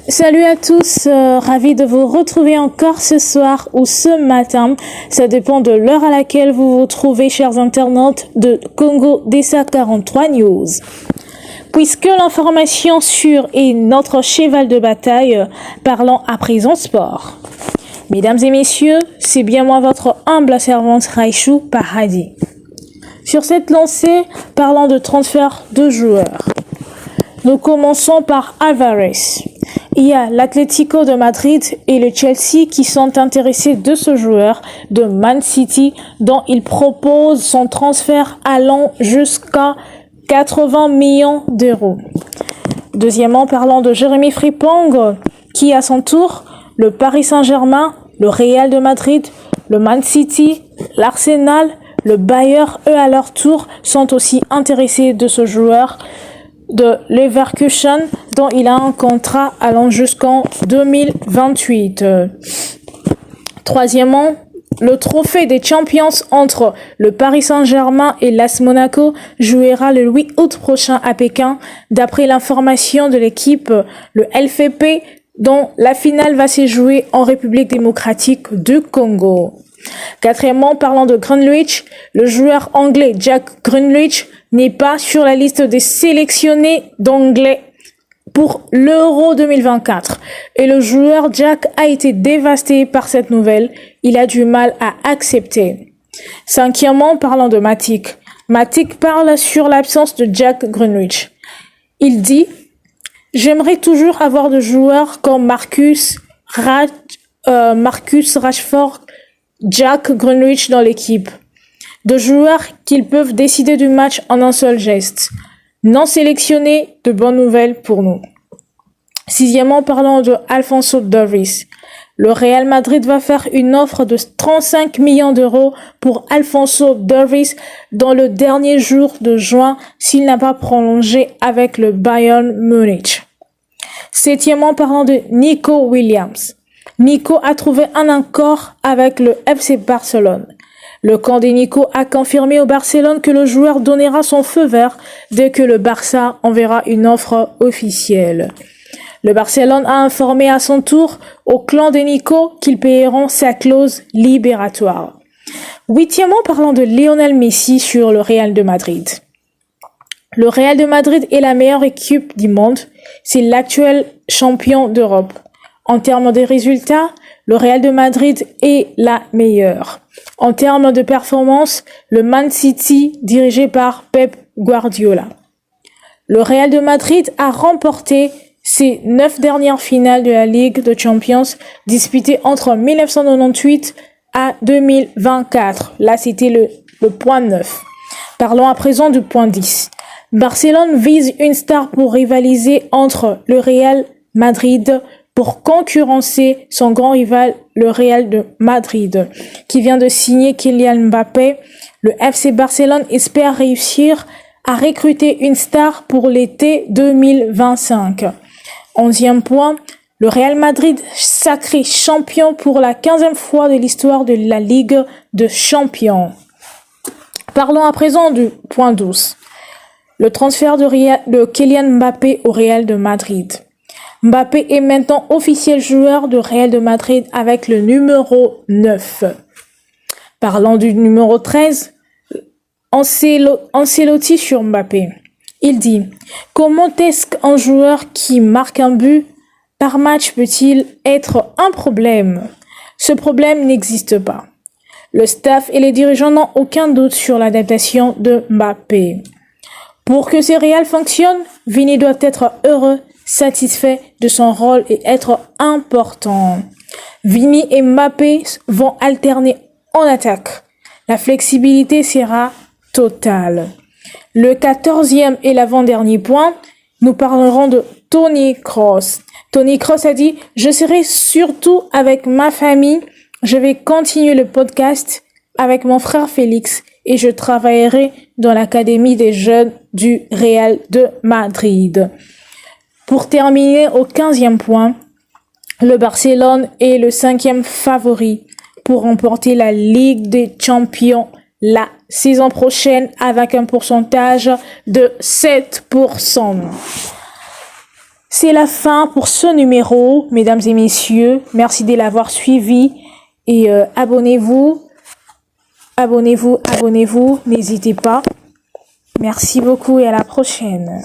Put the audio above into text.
Salut à tous, ravi de vous retrouver encore ce soir ou ce matin. Ça dépend de l'heure à laquelle vous vous trouvez, chers internautes de Congo DSA 43 News. Puisque l'information sûre est notre cheval de bataille, parlons à présent sport. Mesdames et messieurs, c'est bien moi votre humble servante Raichou Paradis. Sur cette lancée, parlons de transfert de joueurs. Nous commençons par Alvarez. Il y a l'Atlético de Madrid et le Chelsea qui sont intéressés de ce joueur de Man City dont il propose son transfert allant jusqu'à 80 millions d'euros. Deuxièmement, parlons de Jérémy Frimpong qui à son tour, le Paris Saint-Germain, le Real de Madrid, le Man City, l'Arsenal, le Bayern, eux à leur tour, sont aussi intéressés de ce joueur de Leverkusen dont il a un contrat allant jusqu'en 2028. Troisièmement, le trophée des Champions entre le Paris Saint-Germain et l'AS Monaco jouera le 8 août prochain à Pékin, d'après l'information de l'équipe, le LFP, dont la finale va se jouer en République démocratique du Congo. Quatrièmement, parlant de Grealish, le joueur anglais Jack Grealish n'est pas sur la liste des sélectionnés d'anglais pour l'Euro 2024. Et le joueur Jack a été dévasté par cette nouvelle. Il a du mal à accepter. Cinquièmement, parlant de Matic. Matic parle sur l'absence de Jack Grealish. Il dit « J'aimerais toujours avoir de joueurs comme Marcus Rashford, Jack Grealish dans l'équipe. De joueurs qu'ils peuvent décider du match en un seul geste. Non sélectionnés, de bonnes nouvelles pour nous. » Sixièmement, parlons de Alphonso Davies. Le Real Madrid va faire une offre de 35 millions d'euros pour Alphonso Davies dans le dernier jour de juin s'il n'a pas prolongé avec le Bayern Munich. Septièmement, parlons de Nico Williams. Nico a trouvé un accord avec le FC Barcelone. Le camp des Nico a confirmé au Barcelone que le joueur donnera son feu vert dès que le Barça enverra une offre officielle. Le Barcelone a informé à son tour au clan des Nico qu'ils paieront sa clause libératoire. Huitièmement, parlant de Lionel Messi sur le Real de Madrid. Le Real de Madrid est la meilleure équipe du monde. C'est l'actuel champion d'Europe. En termes de résultats, le Real de Madrid est la meilleure. En termes de performance, le Man City, dirigé par Pep Guardiola. Le Real de Madrid a remporté ses 9 dernières finales de la Ligue des Champions disputées entre 1998 à 2024. Là, c'était le point 9. Parlons à présent du point 10. Barcelone vise une star pour rivaliser entre le Real Madrid pour concurrencer son grand rival, le Real de Madrid, qui vient de signer Kylian Mbappé. Le FC Barcelone espère réussir à recruter une star pour l'été 2025. 11e point, le Real Madrid sacré champion pour la 15e fois de l'histoire de la Ligue des Champions. Parlons à présent du point 12. Le transfert de Kylian Mbappé au Real de Madrid. Mbappé est maintenant officiel joueur de Real de Madrid avec le numéro 9. Parlant du numéro 13, Ancelotti sur Mbappé. Il dit « Comment est-ce qu'un joueur qui marque un but par match peut-il être un problème ? Ce problème n'existe pas. Le staff et les dirigeants n'ont aucun doute sur l'adaptation de Mbappé. Pour que ce Real fonctionne, Vini doit être heureux, satisfait de son rôle et être important. Vini et Mbappé vont alterner en attaque. La flexibilité sera totale. Le 14e et l'avant-dernier point, nous parlerons de Toni Kroos. Toni Kroos a dit « Je serai surtout avec ma famille. Je vais continuer le podcast avec mon frère Félix et je travaillerai dans l'académie des jeunes du Real de Madrid. » Pour terminer au 15e point, le Barcelone est le 5e favori pour remporter la Ligue des Champions la saison prochaine avec un pourcentage de 7%. C'est la fin pour ce numéro, mesdames et messieurs. Merci de l'avoir suivi et abonnez-vous, abonnez-vous, abonnez-vous. N'hésitez pas. Merci beaucoup et à la prochaine.